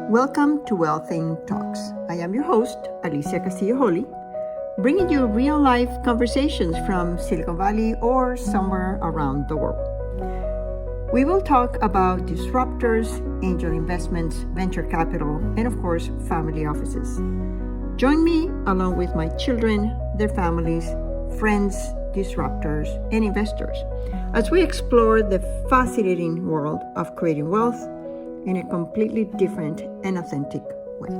Welcome to Wealthing Talks. I am your host, Alicia Castillo-Holley, bringing you real-life conversations from Silicon Valley or somewhere around the world. We will talk about disruptors, angel investments, venture capital, and of course, family offices. Join me along with my children, their families, friends, disruptors, and investors as we explore the fascinating world of creating wealth in a completely different and authentic way.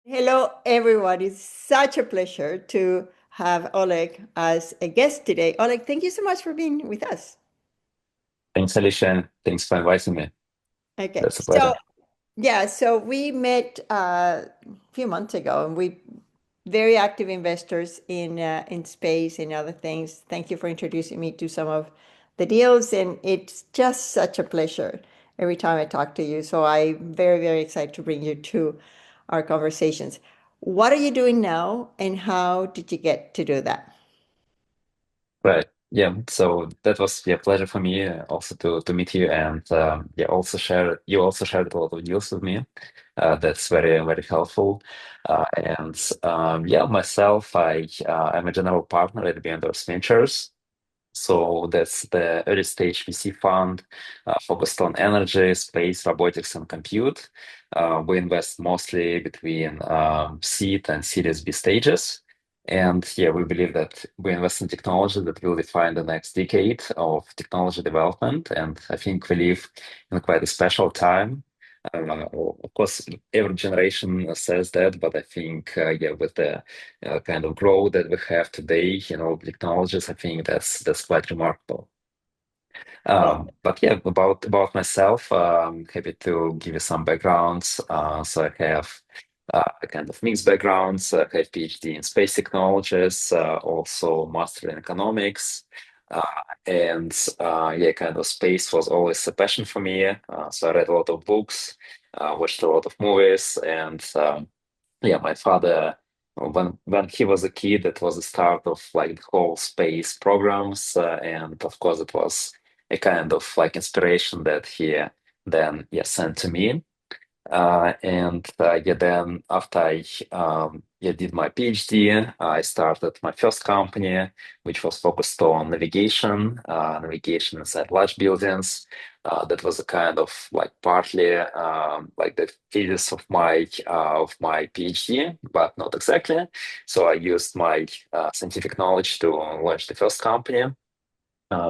Hello, everyone. It's such a pleasure to have Oleg as a guest today. Oleg, thank you so much for being with us. Thanks, Alicia, and thanks for inviting me. Okay, That's a pleasure. so we met a few months ago, and we very active investors in space and other things. Thank you for introducing me to some of the deals, and it's just such a pleasure every time I talk to you. So I'm very, very excited to bring you to our conversations. What are you doing now, and how did you get to do that? Right. Yeah. So that was pleasure for me also to meet you and also share you also shared a lot of deals with me. That's very helpful. Myself, I'm a general partner at Beyonders Ventures. So that's the early stage VC fund focused on energy, space, robotics, and compute. We invest mostly between seed and Series B stages. And yeah, we believe that we invest in technology that will define the next decade of technology development. And I think we live in quite a special time. Of course, every generation says that, but I think, with the kind of growth that we have today, technologies, I think that's quite remarkable. But yeah, about myself, I'm happy to give you some backgrounds. So I have a kind of mixed backgrounds. I have PhD in space technologies, also master in economics. Uh, kind of space was always a passion for me. So I read a lot of books, watched a lot of movies, and my father, when he was a kid, that was the start of like the whole space programs, and of course, it was a kind of like inspiration that he then sent to me. Then after I did my PhD, I started my first company, which was focused on navigation inside large buildings. That was a kind of like partly like the thesis of my PhD, but not exactly. So I used my scientific knowledge to launch the first company.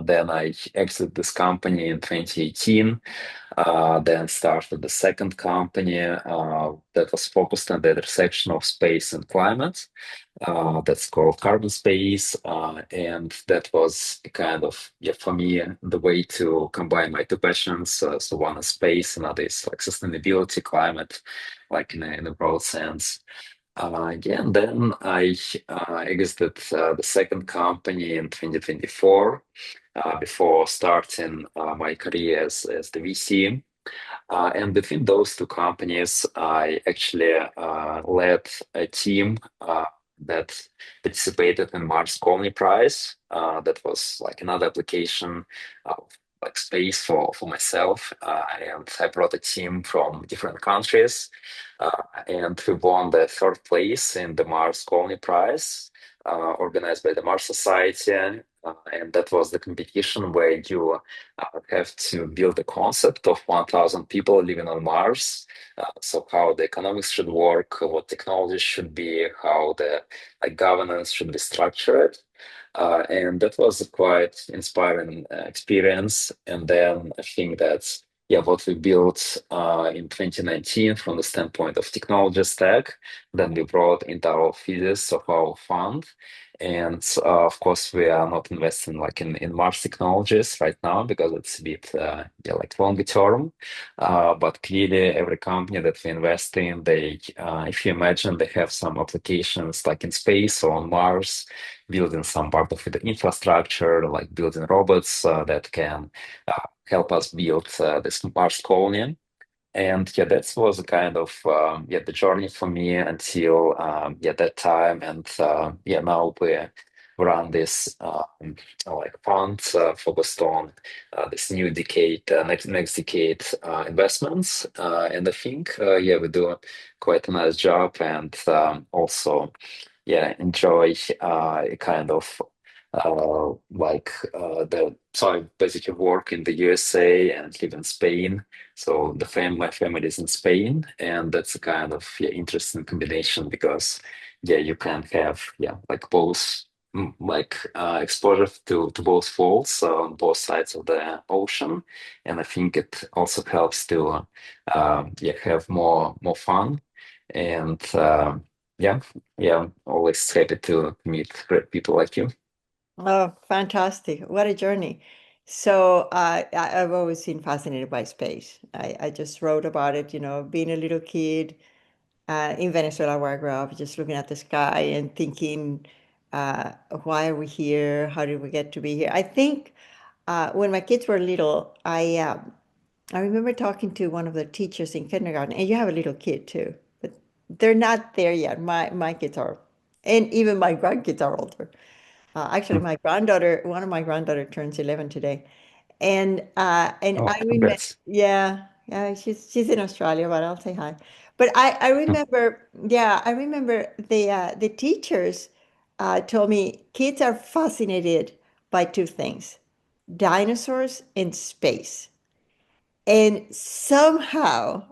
Then I exited this company in 2018, then started the second company that was focused on the intersection of space and climate. That's called Carbon Space. And that was kind of, for me, the way to combine my two passions. So one is space, another is like sustainability, climate, like in a broad sense. And then I exited the second company in 2024 before starting my career as the VC. And between those two companies, I actually led a team that participated in Mars Colony Prize. That was like another application of like space for myself. And I brought a team from different countries. And we won the third place in the Mars Colony Prize, organized by the Mars Society. And that was the competition where you have to build a concept of 1,000 people living on Mars. So how the economics should work, what technology should be, how the like governance should be structured. And that was a quite inspiring experience. And then I think that's what we built in 2019 from the standpoint of technology stack, then we brought into our thesis of our fund. And of course, we are not investing like in Mars technologies right now because it's a bit like longer term. But clearly, every company that we invest in, if you imagine, they have some applications like in space or on Mars, building some part of the infrastructure, like building robots that can help us build this Mars colony. And yeah, that was a kind of yeah the journey for me until yeah that time. And yeah, now we run this like fund focused on this new decade, next decade investments. And I think yeah we do quite a nice job, and also yeah enjoy kind of the so I basically work in the USA and live in Spain. So my family is in Spain, and that's a kind of yeah, interesting combination because yeah you can have yeah like both exposure to both worlds on both sides of the ocean. And I think it also helps to yeah have more fun. And yeah, yeah, always happy to meet great people like you. Oh, fantastic. What a journey. So I've always been fascinated by space. I just wrote about it, being a little kid in Venezuela where I grew up, just looking at the sky and thinking, why are we here? How did we get to be here? I think when my kids were little, I remember talking to one of the teachers in kindergarten, and you have a little kid too, but they're not there yet. My kids are, and even my grandkids are older. Actually, Mm. my granddaughter, one of my granddaughter turns 11 today. And Oh, I remember, congrats. yeah, yeah, she's in Australia, but I'll say hi. But I Mm. remember, yeah, I remember the teachers told me kids are fascinated by two things, dinosaurs and space. And somehow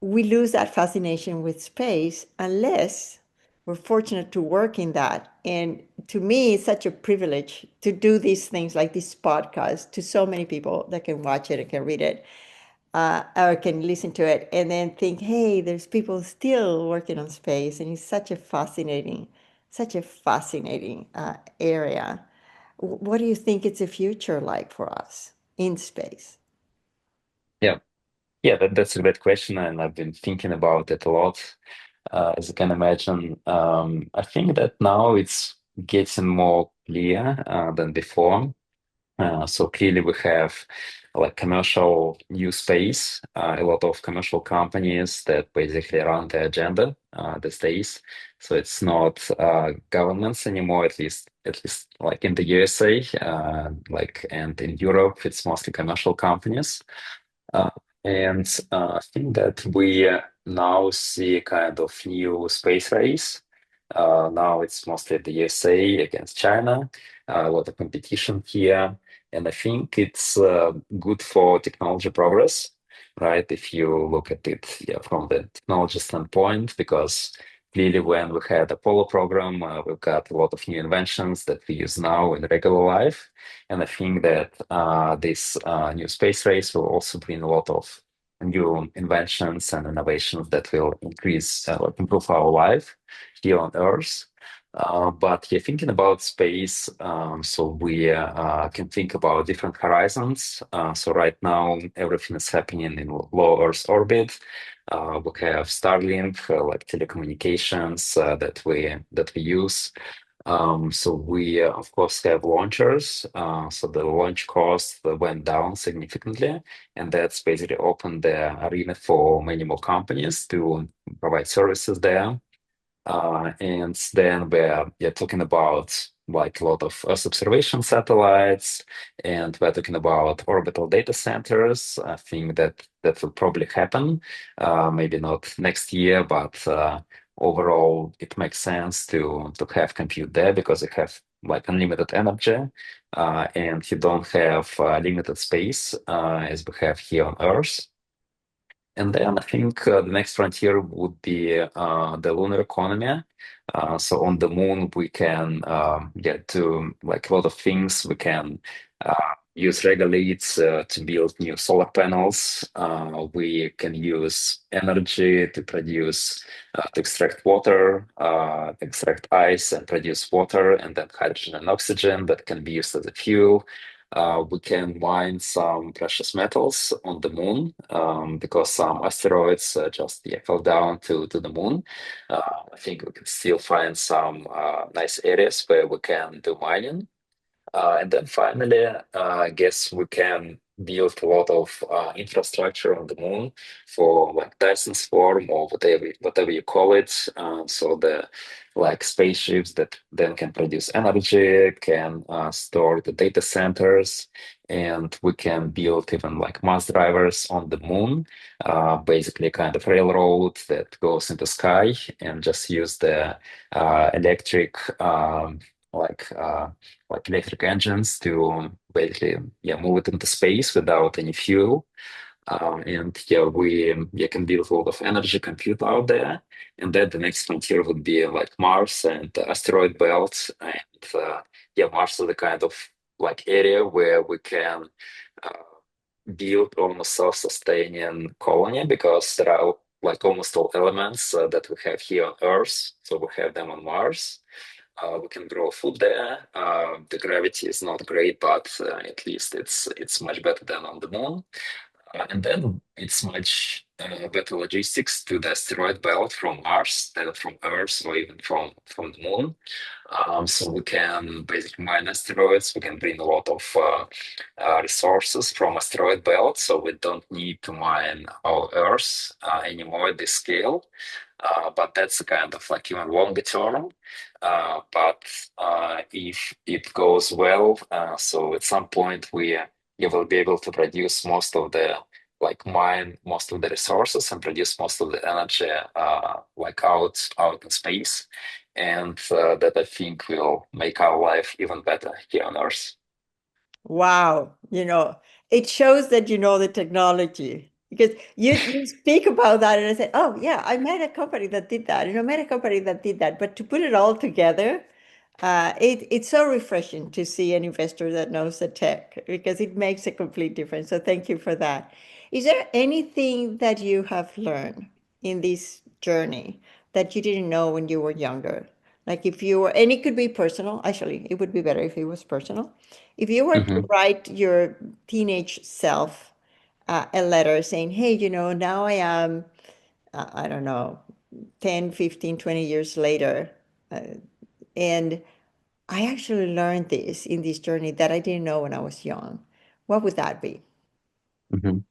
we lose that fascination with space unless we're fortunate to work in that. And to me, it's such a privilege to do these things like this podcast to so many people that can watch it and can read it or can listen to it and then think, hey, there's people still working on space. And it's such a fascinating area. What do you think it's a future like for us in space? Yeah, yeah, that's a great question, and I've been thinking about it a lot. As you can imagine, I think that now it's getting more clear than before. So clearly we have like commercial new space, a lot of commercial companies that basically run the agenda these days. So it's not governments anymore, at least like in the USA, like and in Europe, it's mostly commercial companies. Uh, and I think that we now see a kind of new space race. Now it's mostly the USA against China, a lot of competition here. And I think it's good for technology progress, right? If you look at it yeah, from the technology standpoint, because clearly when we had Apollo program, we've got a lot of new inventions that we use now in regular life. And I think that this new space race will also bring a lot of new inventions and innovations that will improve our life here on Earth. But yeah, thinking about space, so we can think about different horizons. So right now, everything is happening in low Earth orbit. We have Starlink, like telecommunications that we use. So we, of course, have launchers. So the launch cost went down significantly, and that's basically opened the arena for many more companies to provide services there. And then we're yeah, talking about like a lot of Earth observation satellites, and we're talking about orbital data centers. I think that will probably happen, maybe not next year, but overall, it makes sense to have compute there because you have like unlimited energy, and you don't have limited space as we have here on Earth. And then I think the next frontier would be the lunar economy. So on the moon, we can get to like a lot of things. We can use regoliths to build new solar panels. We can use energy to to extract water, extract ice and produce water, and then hydrogen and oxygen that can be used as a fuel. We can mine some precious metals on the moon because some asteroids just yeah, fell down to the moon. I think we can still find some nice areas where we can do mining. And then finally, I guess we can built a lot of infrastructure on the moon for like Dyson Swarm or whatever you call it. So the like spaceships that then can produce energy, can store the data centers, and we can build even like mass drivers on the moon. Basically, kind of railroad that goes in the sky and just use the electric like uh, like electric engines to basically move it into space without any fuel. And we can build a lot of energy compute out there. And then the next frontier would be like Mars and the asteroid belt. And Mars is the kind of like area where we can uh, build almost self-sustaining colony because there are like almost all elements that we have here on Earth. So we have them on Mars. We can grow food there. The gravity is not great, but at least it's much better than on the moon. And then it's much better logistics to the asteroid belt from Mars than from Earth or even from the moon. So we can basically mine asteroids. We can bring a lot of resources from asteroid belt. So we don't need to mine our Earth anymore at this scale. But that's kind of like even longer term. But if it goes well, so at some point we you will be able to produce most of the like mine most of the resources and produce most of the energy like out in space, and that I think will make our life even better here on Earth. Wow, it shows that you know the technology because you speak about that and I said, oh yeah, I met a company that did that, and I met a company that did that. But to put it all together, it's so refreshing to see an investor that knows the tech because it makes a complete difference. So thank you for that. Is there anything that you have learned in this journey that you didn't know when you were younger? Like if you were, and it could be personal, actually, it would be better if it was personal. If you were to Mhm, write your teenage self a letter saying, hey, now I am, I don't know, 10, 15, 20 years later, and I actually learned this in this journey that I didn't know when I was young. What would that be? mhm.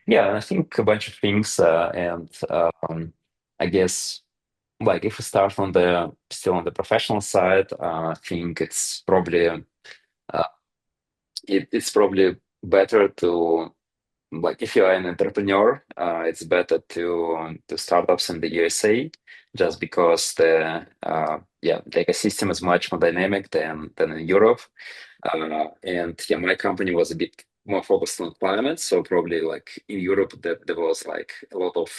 Yeah, I think a bunch of things, and I guess like if we start on the still on the professional side, I think it's probably better to like if you are an entrepreneur, it's better to startups in the USA just because the ecosystem is much more dynamic than in Europe. And my company was a bit more focused on climate, so probably like in Europe that there was like a lot of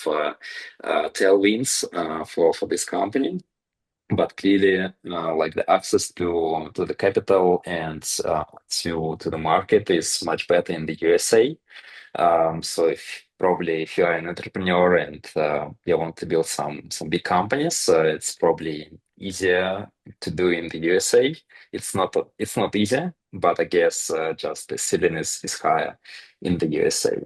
tailwinds for this company. But clearly, like the access to the capital and to the market is much better in the USA. So if you are an entrepreneur and you want to build some big companies, it's probably easier to do in the USA. It's not easy, but I guess just the ceiling is higher in the USA.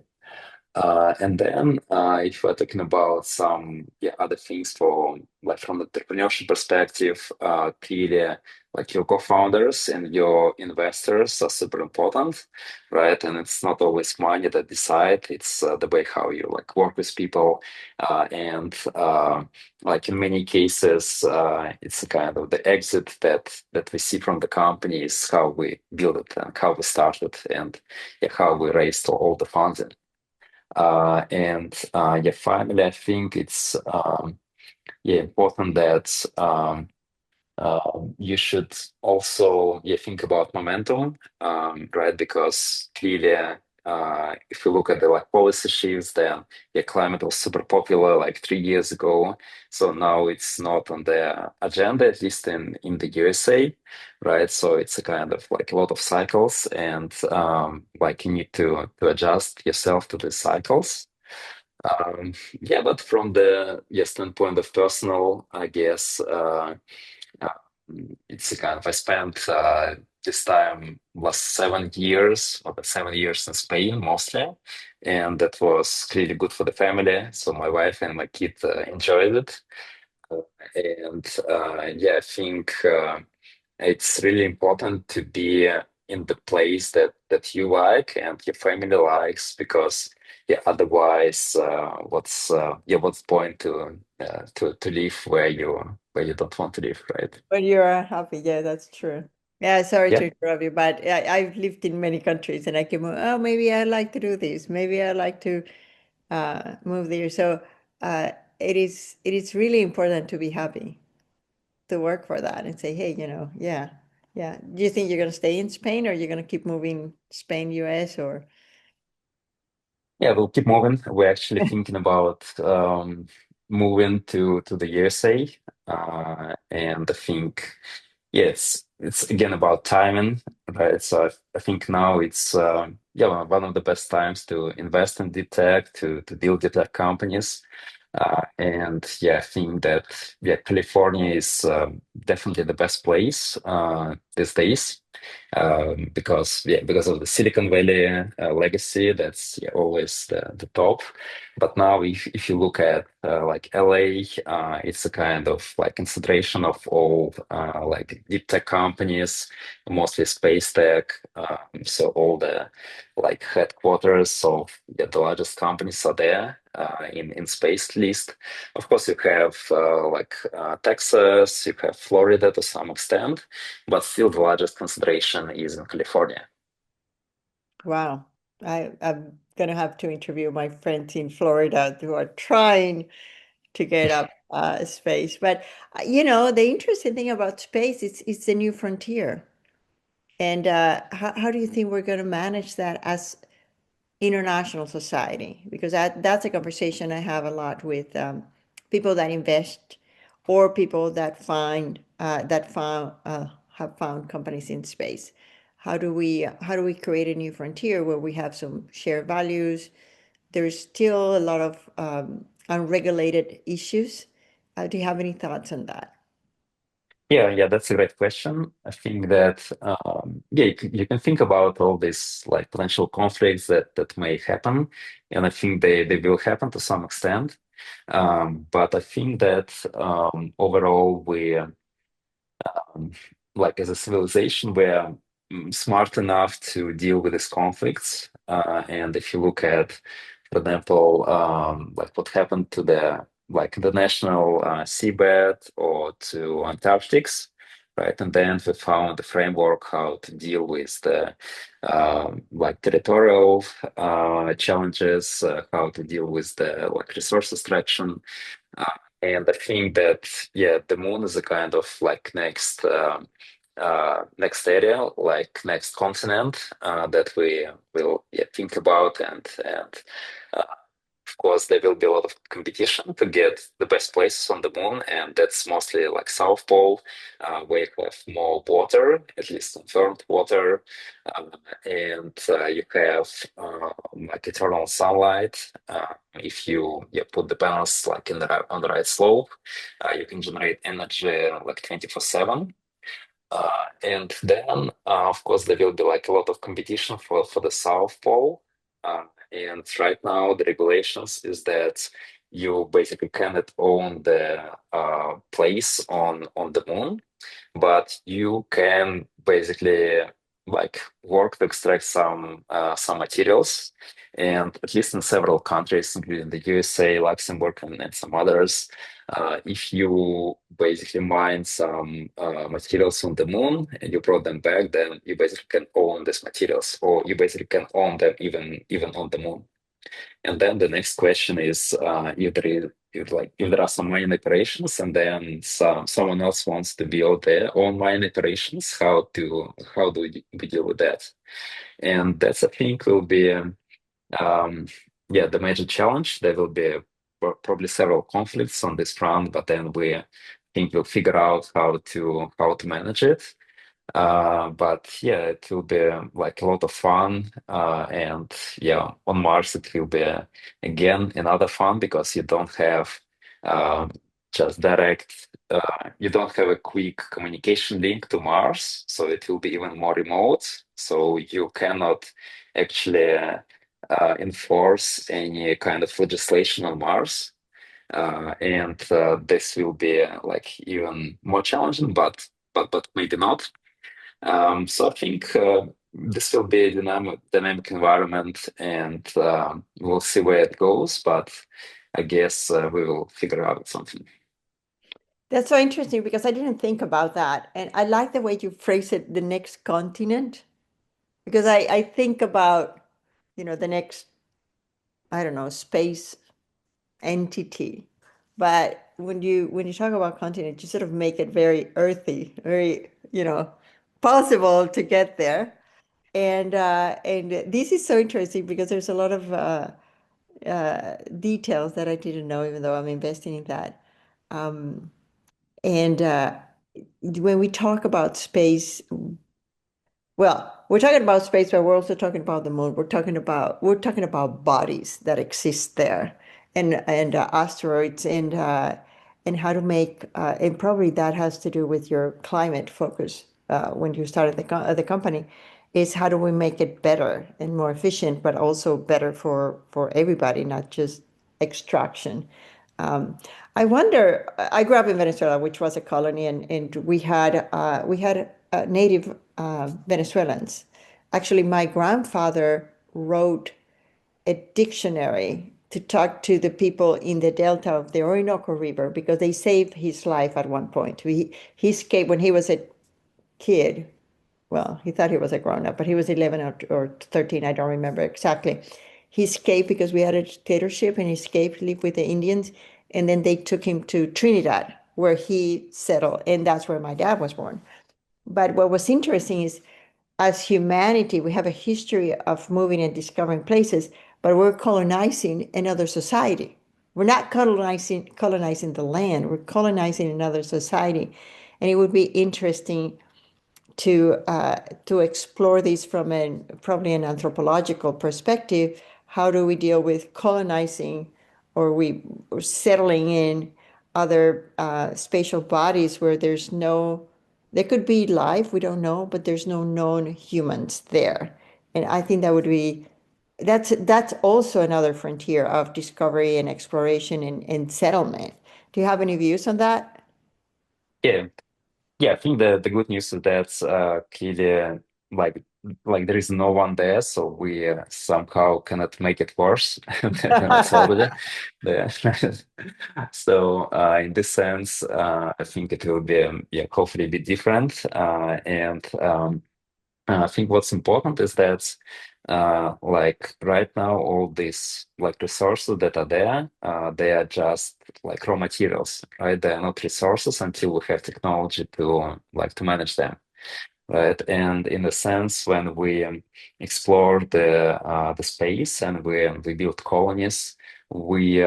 And then if we're talking about some other things for like from the entrepreneurship perspective, clearly like your co-founders and your investors are super important, right? And it's not always money that decide; it's the way how you like work with people, and like in many cases, it's a kind of the exit that we see from the company is how we build it and how we started and how we raised all the funds. And finally, I think it's important that you should also think about momentum, right? Because clearly, if you look at the like policy shifts, then climate was super popular like 3 years ago. So now it's not on the agenda, at least in the USA, right? So it's a kind of like a lot of cycles, and like you need to adjust yourself to the cycles. But from the standpoint of personal, I guess. Uh, it's a kind of I spent this time last 7 years or the 7 years in Spain mostly, and that was really good for the family. So my wife and my kid enjoyed it, uh, and I think it's really important to be in the place that you like and your family likes, because yeah, otherwise, what's the point to live where you don't want to live, right? When you're happy, yeah, that's true. Yeah, sorry Yeah. to interrupt you, but I've lived in many countries and I can move, oh, maybe I like to do this. Maybe I like to move there. So uh, it is really important to be happy, to work for that and say, hey, yeah, yeah. Do you think you're going to stay in Spain or you're going to keep moving Spain, US or? Yeah, we'll keep moving. We're actually thinking about moving to the USA, and I think yeah, it's again about timing, right? So I think now it's yeah, one of the best times to invest in deep tech, to build deep tech companies. And yeah, I think that yeah, California is definitely the best place these days, because of the Silicon Valley legacy. That's yeah, always the top. But now, if you look at like LA, it's a kind of like concentration of all like deep tech companies, mostly space tech. So all the like headquarters of the largest companies are there in space, at least. Of course, you have Texas, you have Florida to some extent, but still the largest concentration is in California. Wow. I'm going to have to interview my friends in Florida who are trying to get up space. But, the interesting thing about space is it's the new frontier. And how do you think we're going to manage that as international society? Because that's a conversation I have a lot with people that invest or people that have found companies in space. How do we create a new frontier where we have some shared values? There's still a lot of unregulated issues. Do you have any thoughts on that? Yeah, that's a great question. I think that yeah, you can think about all these like potential conflicts that may happen, and I think they will happen to some extent. But I think that overall um, like as a civilization, we're smart enough to deal with these conflicts. And if you look at, for example, like what happened to the national seabed or to Antarctics, right? And then we found the framework how to deal with the like territorial challenges, how to deal with the like resource extraction, and I think that yeah, the moon is a kind of like next area, like next continent that we will yeah, think about, and uh, of course there will be a lot of competition to get the best places on the moon, and that's mostly like South Pole, where you have more water, at least confirmed water, uh, and you have like eternal sunlight. If you yeah, put the balance like on the right slope, you can generate energy like 24/7. And then, of course, there will be like a lot of competition for the South Pole. And right now, the regulations is that you basically cannot own the place on the moon, but you can basically like work to extract some materials. And at least in several countries, including the USA, Luxembourg, and some others, if you basically mine some materials on the moon and you brought them back, then you basically can own these materials, or you basically can own them even on the moon. And then the next question is if there are some mining operations and then someone else wants to build their own mining operations, how do we deal with that? And that's I think will be yeah, the major challenge. There will be probably several conflicts on this front, but then we think we'll figure out how to manage it. But yeah, it will be like a lot of fun. And yeah, on Mars it will be again another fun because you don't have uh, just direct, you don't have a quick communication link to Mars, so it will be even more remote. So you cannot actually enforce any kind of legislation on Mars. And this will be like even more challenging, but maybe not. So I think this will be a dynamic environment, and we'll see where it goes. But I guess we will figure out something. That's so interesting because I didn't think about that. And I like the way you phrase it, the next continent, because I think about, the next, I don't know, space entity. But when you talk about continent, you sort of make it very earthy, very, possible to get there. And this is so interesting because there's a lot of details that I didn't know, even though I'm investing in that. And when we talk about space, well, we're talking about space, but we're also talking about the moon. We're talking about bodies that exist there, and asteroids, and how to make and probably that has to do with your climate focus when you started the company, is how do we make it better and more efficient, but also better for everybody, not just extraction. Um, I wonder. I grew up in Venezuela, which was a colony, and we had native Venezuelans. Actually, my grandfather wrote a dictionary to talk to the people in the delta of the Orinoco River because they saved his life at one point. He escaped when he was a kid. Well, he thought he was a grown up, but he was 11 or 13. I don't remember exactly. He escaped because we had a dictatorship, and he escaped, lived with the Indians, and then they took him to Trinidad, where he settled, and that's where my dad was born. But what was interesting is, as humanity, we have a history of moving and discovering places, but we're colonizing another society. We're not colonizing the land, we're colonizing another society. And it would be interesting to explore these from probably an anthropological perspective. How do we deal with colonizing, or settling in other spatial bodies where there could be life, we don't know, but there's no known humans there. And I think that's also another frontier of discovery and exploration and settlement. Do you have any views on that? Yeah, yeah. I think the good news is that clearly, like like there is no one there, so we somehow cannot make it worse than it's already there. So in this sense, I think it will be yeah, hopefully a bit different. And I think what's important is that, like right now, all these like resources that are there, they are just like raw materials, right? They are not resources until we have technology to like to manage them, right? And in a sense, when we explore the space and we build colonies, we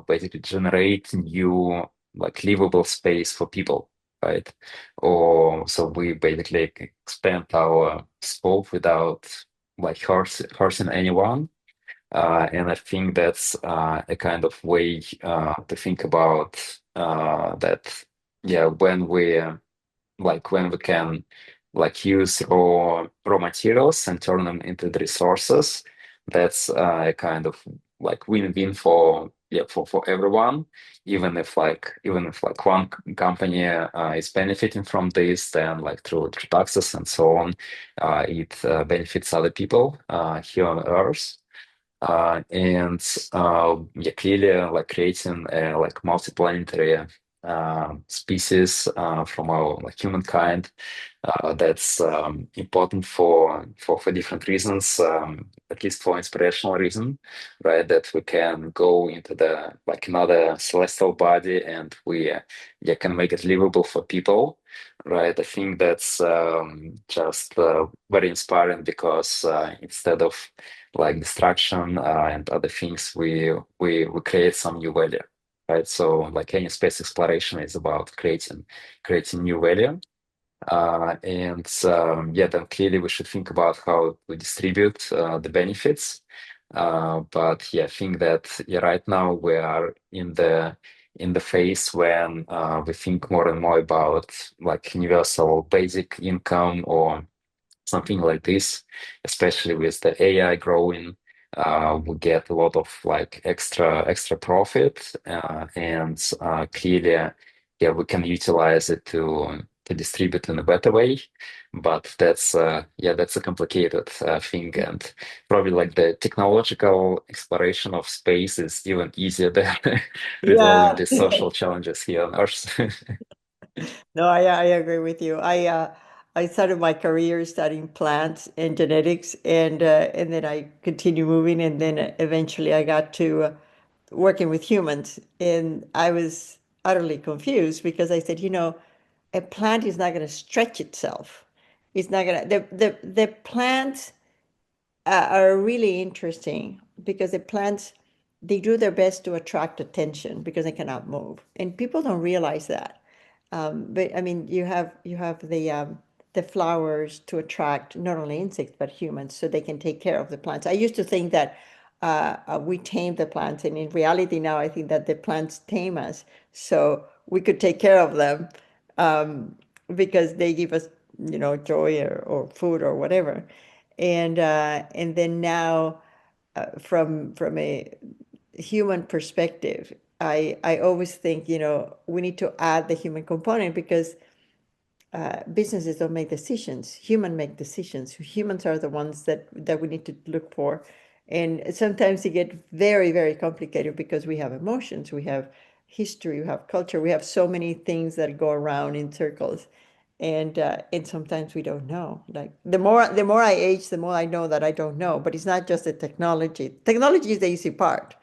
basically generate new like livable space for people, right? Or so we basically expand our scope without like hurting anyone. And I think that's a kind of way to think about that. Yeah, when we can like use raw materials and turn them into the resources, that's a kind of like win-win for yeah for everyone. Even if like one company is benefiting from this, then like through taxes and so on, it benefits other people here on Earth. And yeah, clearly, like creating like multiplanetary species from our like humankind, that's important for different reasons. At least for inspirational reason, right? That we can go into the like another celestial body, and we yeah can make it livable for people, right? I think that's just very inspiring because instead of like destruction and other things, we create some new value, right? So like any space exploration is about creating new value. And yeah, then clearly we should think about how we distribute the benefits. But yeah, I think that yeah, right now we are in the phase when we think more and more about like universal basic income or something like this, especially with the AI growing. We get a lot of like extra profit, and clearly, yeah, we can utilize it to distribute in a better way. But that's a complicated thing, and probably like the technological exploration of space is even easier than resolving Yeah. the social challenges here on Earth. No, I agree with you. I started my career studying plants and genetics, and then I continued moving, and then eventually I got to working with humans, and I was utterly confused because I said, a plant is not going to stretch itself. It's not going to the plants are really interesting because the plants they do their best to attract attention because they cannot move, and people don't realize that. But I mean, you have the flowers to attract not only insects but humans, so they can take care of the plants. I used to think that we tame the plants, and in reality now I think that the plants tame us, so we could take care of them um, because they give us, joy or food or whatever. And then now, from a human perspective, I always think, we need to add the human component because businesses don't make decisions. Humans make decisions. Humans are the ones that we need to look for. And sometimes they get very, very complicated because we have emotions, we have history, we have culture, we have so many things that go around in circles. And sometimes we don't know. Like the more I age, the more I know that I don't know. But it's not just the technology. Technology is the easy part.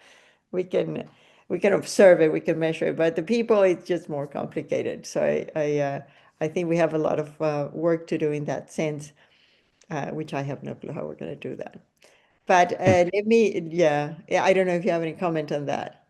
We can we can observe it, we can measure it, but the people, it's just more complicated. So I think we have a lot of work to do in that sense, which I have no clue how we're going to do that. But yeah, I don't know if you have any comment on that.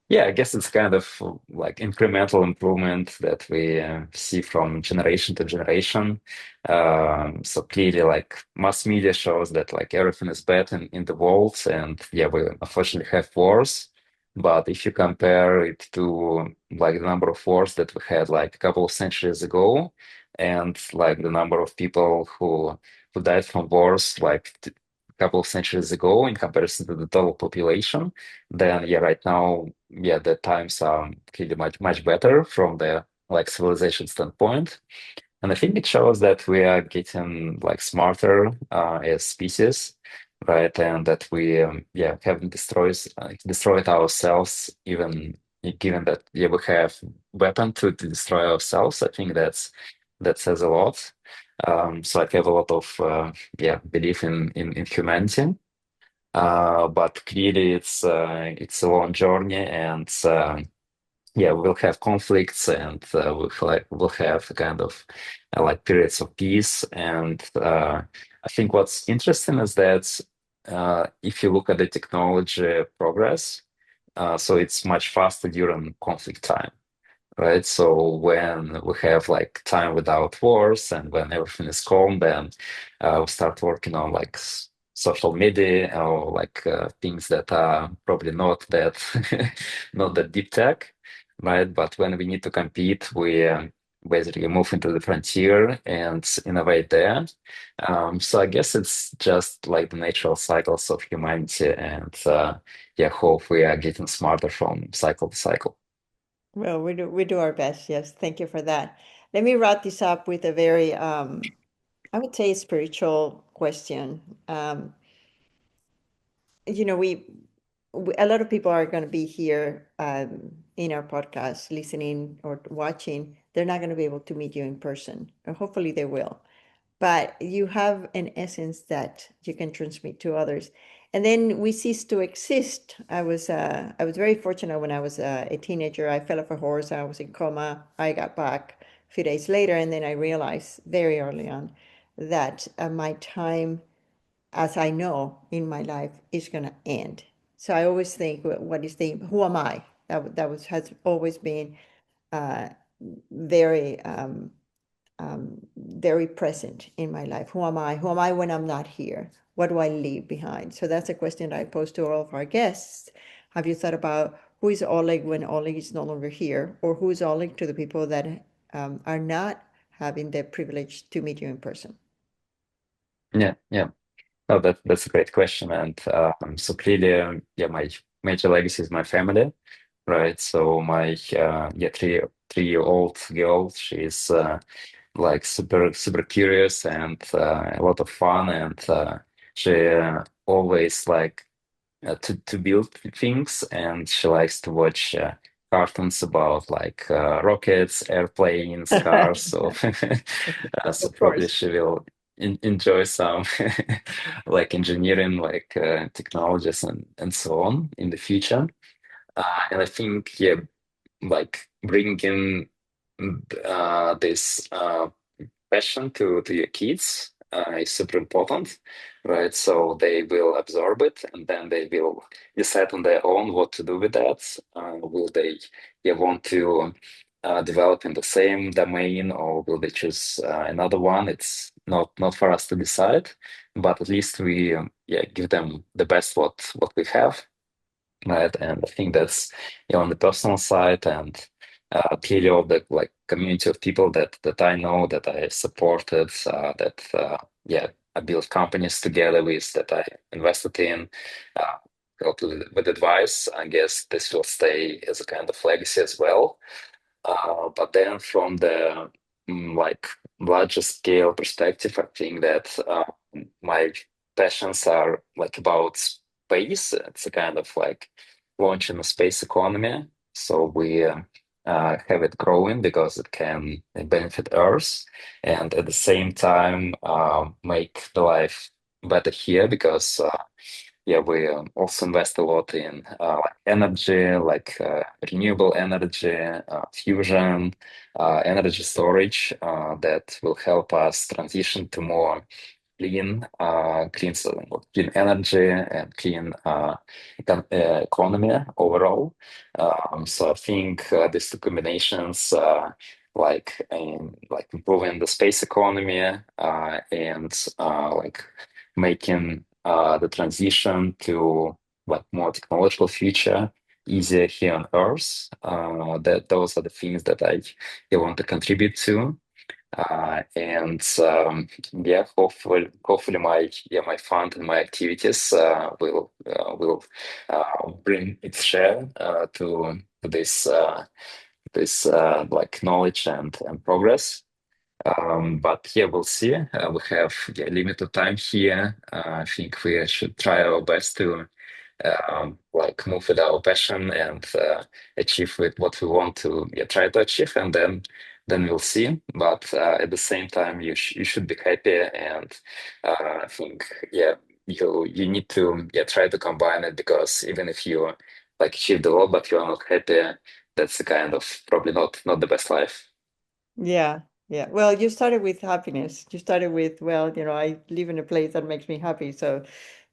Yeah, I guess it's kind of like incremental improvement that we see from generation to generation. So clearly, like mass media shows that like everything is bad in the world, and yeah, we unfortunately have wars. But if you compare it to like the number of wars that we had like a couple of centuries ago, and like the number of people who died from wars like a couple of centuries ago in comparison to the total population, then yeah, right now, yeah, the times are clearly much better from the like civilization standpoint. And I think it shows that we are getting like smarter as species, right? And that we yeah, haven't destroyed ourselves, even given that yeah, we have weapon to destroy ourselves. I think that says a lot. So I have a lot of yeah, belief in humanity. But clearly, it's a long journey, and yeah, we'll have conflicts, and we'll have kind of like periods of peace. And I think what's interesting is that if you look at the technology progress, so it's much faster during conflict time, right? So when we have like time without wars and when everything is calm, then we start working on like social media or like things that are probably not that not that deep tech, right? But when we need to compete, we basically move into the frontier and innovate there. So I guess it's just like the natural cycles of humanity, and yeah, hope we are getting smarter from cycle to cycle. Well, we do our best. Yes, thank you for that. Let me wrap this up with a very I would say spiritual question. We a lot of people are going to be here in our podcast, listening or watching. They're not going to be able to meet you in person. Hopefully, they will. But you have an essence that you can transmit to others. And then we cease to exist. I was very fortunate when I was a teenager. I fell off a horse. I was in coma. I got back a few days later, and then I realized very early on that my time as I know in my life is going to end. So I always think, what is the who am I? That has always been uh, very very present in my life. Who am I? Who am I when I'm not here? What do I leave behind? So that's a question that I pose to all of our guests. Have you thought about who is Oleg when Oleg is no longer here, or who is Oleg to the people that are not having the privilege to meet you in person? Yeah, yeah. Oh, that's a great question. And so clearly, yeah, my major legacy is my family, right? So my yeah, 3-year-old girl. She's like super curious and a lot of fun, and she always like to build things, and she likes to watch cartoons about like rockets, airplanes, cars. So so Of probably course. she will enjoy some like engineering, like technologies and so on in the future. And I think, yeah, like bringing this passion to your kids is super important, right? So they will absorb it, and then they will decide on their own what to do with that. Will they, yeah, want to develop in the same domain, or will they choose another one? It's not for us to decide, but at least we yeah, give them the best what we have, right? And I think that's, on the personal side, and clearly all the like community of people that I know, that I supported, that yeah, I built companies together with, that I invested in, uh, helped with advice. I guess this will stay as a kind of legacy as well. But then from the like larger scale perspective, I think that my passions are like about space. It's a kind of like launching a space economy. So we have it growing because it can benefit Earth, and at the same time make the life better here, because yeah, we also invest a lot in like energy, like renewable energy, fusion, energy storage that will help us transition to more clean energy and clean economy overall. So I think these two combinations, like improving the space economy and like making the transition to like more technological future easier here on Earth. That those are the things that I want to contribute to. And yeah, hopefully my fund and my activities will bring its share to this like knowledge and progress. But yeah, we'll see. We have, yeah, limited time here. I think we should try our best to like move with our passion and achieve with what we want to, yeah, try to achieve, and then we'll see. But at the same time, you should be happy, and I think, yeah, you need to, yeah, try to combine it, because even if you like achieve a lot but you are not happy, that's the kind of probably not the best life. Yeah, yeah. Well, you started with happiness. You started with, well, I live in a place that makes me happy. So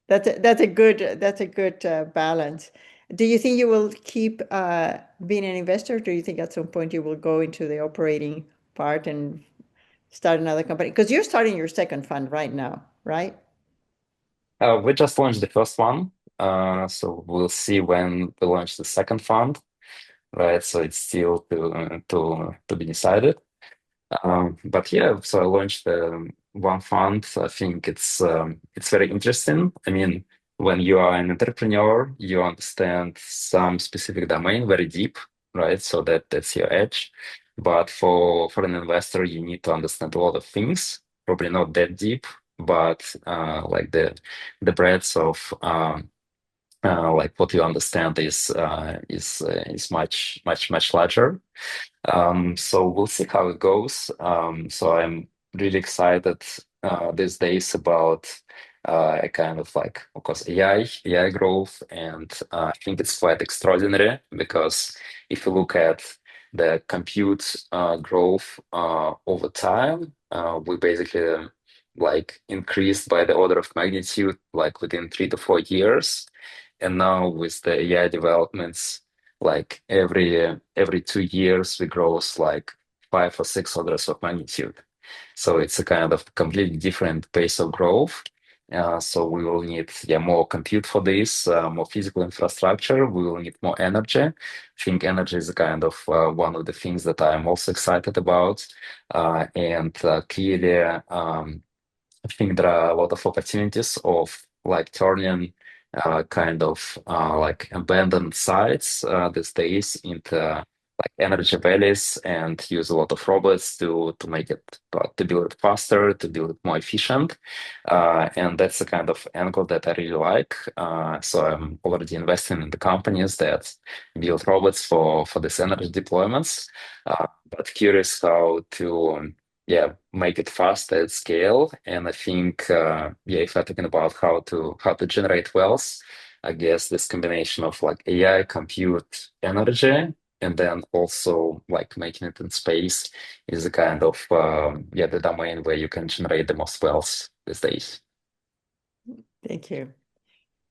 that's a good balance. Do you think you will keep being an investor? Do you think at some point you will go into the operating part and start another company? Because you're starting your second fund right now, right? We just launched the first one, so we'll see when we launch the second fund, right? So it's still to be decided. But yeah, so I launched the one fund. I think it's very interesting. I mean, when you are an entrepreneur, you understand some specific domain very deep, right? So that's your edge. But for an investor, you need to understand a lot of things, probably not that deep, but like the breadth of like what you understand is much larger. So we'll see how it goes. So I'm really excited these days about a kind of like, of course, AI growth, and I think it's quite extraordinary, because if you look at the compute growth over time, we basically like increased by the order of magnitude like within 3 to 4 years, and now with the AI developments, like every 2 years we grow like 5 or 6 orders of magnitude. So it's a kind of completely different pace of growth. So we will need, yeah, more compute for this, more physical infrastructure. We will need more energy. I think energy is a kind of one of the things that I'm also excited about. And clearly, I think there are a lot of opportunities of like turning kind of like abandoned sites these days into like energy valleys and use a lot of robots to make it to build it faster, to build it more efficient. And that's the kind of angle that I really like. So I'm already investing in the companies that build robots for this energy deployments. But curious how to make it fast at scale. And I think if I'm talking about how to generate wealth, I guess this combination of like AI, compute, energy, and then also like making it in space is a kind of the domain where you can generate the most wealth these days. Thank you.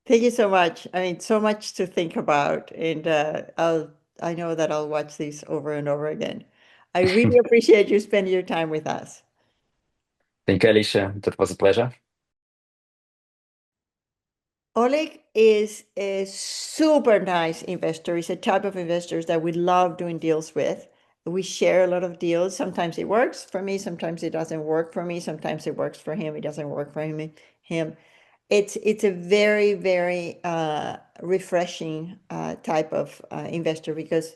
Thank you so much. I mean, so much to think about, and I know that I'll watch these over and over again. I really appreciate you spending your time with us. Thank you, Alicia. That was a pleasure. Oleg is a super nice investor. He's a type of investors that we love doing deals with. We share a lot of deals. Sometimes it works for me, sometimes it doesn't work for me, sometimes it works for him, it doesn't work for him. It's a very, very refreshing type of investor, because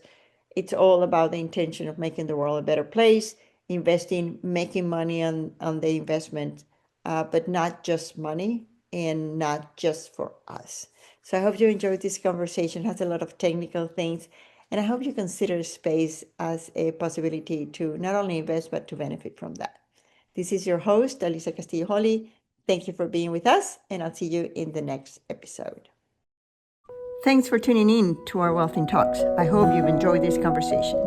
it's all about the intention of making the world a better place, investing, making money on the investment, but not just money and not just for us. So I hope you enjoyed this conversation. It has a lot of technical things, and I hope you consider space as a possibility to not only invest, but to benefit from that. This is your host, Alicia Castillo-Holley. Thank you for being with us, and I'll see you in the next episode. Thanks for tuning in to our Wealthing Talks. I hope you've enjoyed this conversation.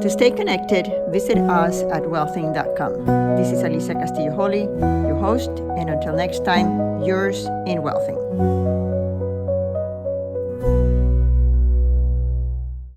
To stay connected, visit us at wealthing.com. This is Alicia Castillo-Holley, your host, and until next time, yours in Wealthing.